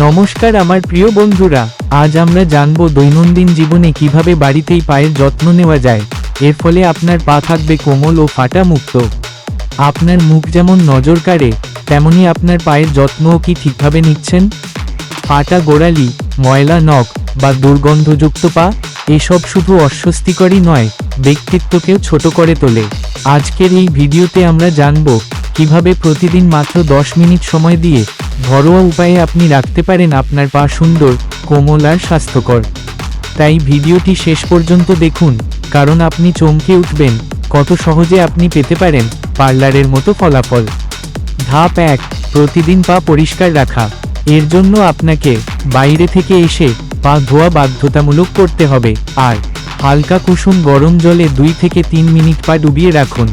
নমস্কার আমার প্রিয় বন্ধুরা, আজ আমরা জানব দৈনন্দিন জীবনে কিভাবে বাড়িতেই পায়ের যত্ন নেওয়া যায়। এর ফলে আপনার পা থাকবে কোমল ও ফাটা মুক্ত। আপনার মুখ যেমন নজর কাড়ে, তেমনি আপনার পায়ের যত্নও কি ঠিকভাবে নিচ্ছেন? ফাটা গোড়ালি, ময়লা নখ বা দুর্গন্ধযুক্ত পা, এসব শুধু অস্বস্তিকরই নয়, ব্যক্তিত্বকেও ছোট করে তোলে। আজকের এই ভিডিওতে আমরা জানব কিভাবে প্রতিদিন মাত্র 10 মিনিট সময় দিয়ে ঘরোয়া উপায়ে আপনি রাখতে পারেন আপনার পা সুন্দর, কোমল আর স্বাস্থ্যকর। তাই ভিডিওটি শেষ পর্যন্ত দেখুন, কারণ আপনি চমকে উঠবেন কত সহজে আপনি পেতে পারেন পার্লারের মতো ফলাফল। ধাপ 1, প্রতিদিন পা পরিষ্কার রাখা। এর জন্য আপনাকে বাইরে থেকে এসে পা ধোয়া বাধ্যতামূলক করতে হবে, আর হালকা কুসুম গরম জলে 2 থেকে 3 মিনিট পা ডুবিয়ে রাখুন।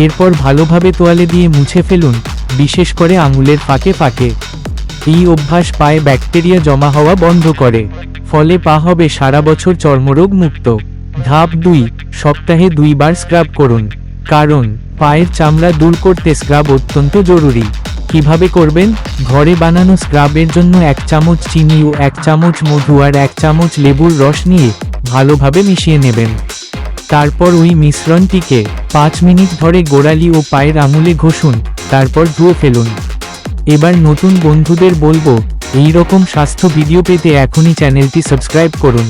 এরপর ভালোভাবে তোয়ালে দিয়ে মুছে ফেলুন, বিশেষ করে আঙুলের ফাঁকে ফাঁকে। এই অভ্যাস পায়ে ব্যাকটেরিয়া জমা হওয়া বন্ধ করে, ফলে পা হবে সারা বছর চর্মরোগ মুক্ত। ধাপ 2, সপ্তাহে 2 বার স্ক্রাব করুন। কারণ পায়ের চামড়া দূর করতে স্ক্রাব অত্যন্ত জরুরি। কিভাবে করবেন? ঘরে বানানো স্ক্রাবের জন্য 1 চামচ চিনি ও 1 চামচ মধু আর 1 চামচ লেবুর রস নিয়ে ভালোভাবে মিশিয়ে নেবেন। তারপর ওই মিশ্রণটিকে 5 মিনিট ধরে গোড়ালি ও পায়ের আঙুলে ঘষুন, তারপর ধুয়ে ফেলুন। এবার নতুন বন্ধুদের বলবো, এই রকম স্বাস্থ্য ভিডিও পেতে এখনই চ্যানেলটি সাবস্ক্রাইব করুন।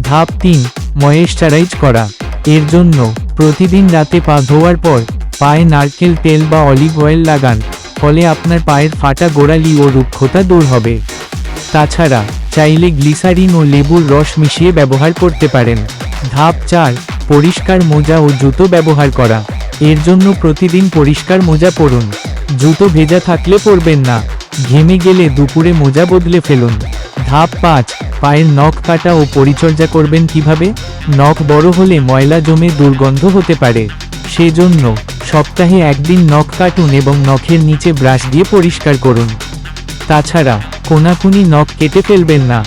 ধাপ 3, ময়েশ্চারাইজ করা। এর জন্য প্রতিদিন রাতে পা ধোয়ার পর পায়ে নারকেল তেল বা অলিভ অয়েল লাগান, ফলে আপনার পায়ের ফাটা গোড়ালি ও রুক্ষতা দূর হবে। তাছাড়া চাইলে গ্লিসারিন ও লেবুর রস মিশিয়ে ব্যবহার করতে পারেন। ধাপ 4, পরিষ্কার মোজা ও জুতো ব্যবহার করা। এর জন্য প্রতিদিন পরিষ্কার মোজা পরুন। জুতো ভেজা থাকলে পরবেন না। ঘেমে গেলে দুপুরে মোজা বদলে ফেলুন। ধাপ 5, পায়ের নখ কাটা ও পরিচর্যা করবেন কিভাবে? নখ বড় হলে ময়লা জমে দুর্গন্ধ হতে পারে। সেজন্য সপ্তাহে 1 দিন নখ কাটুন এবং নখের নিচে ব্রাশ দিয়ে পরিষ্কার করুন। তাছাড়া কোনাকুনি নখ কেটে ফেলবেন না।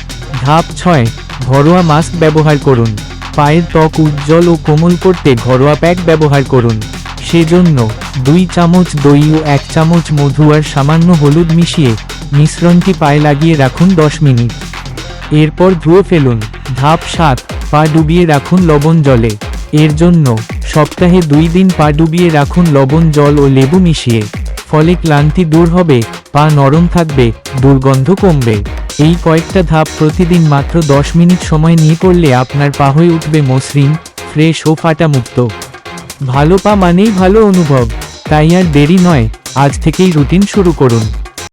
ধাপ 6, ঘরোয়া মাস্ক ব্যবহার করুন। পায়ের ত্বক উজ্জ্বল ও কোমল করতে ঘরোয়া প্যাক ব্যবহার করুন। সেজন্য 2 চামচ দই ও 1 চামচ মধু আর সামান্য হলুদ মিশিয়ে মিশ্রণটি পায়ে লাগিয়ে রাখুন 10 মিনিট। এরপর ধুয়ে ফেলুন। ধাপ 7, পা ডুবিয়ে রাখুন লবণ জলে। এর জন্য সপ্তাহে 2 দিন পা ডুবিয়ে রাখুন লবণ জল ও লেবু মিশিয়ে। ফলে ক্লান্তি দূর হবে, পা নরম থাকবে, দুর্গন্ধ কমবে। এই কয়েকটা ধাপ প্রতিদিন মাত্র 10 মিনিট সময় নিয়ে করলে আপনার পা হয়ে উঠবে মসৃণ, ফ্রেশ ও ফাটা মুক্ত। ভালো পা মানেই ভালো অনুভব। তাই আর দেরি নয়, আজ থেকেই রুটিন শুরু করুন।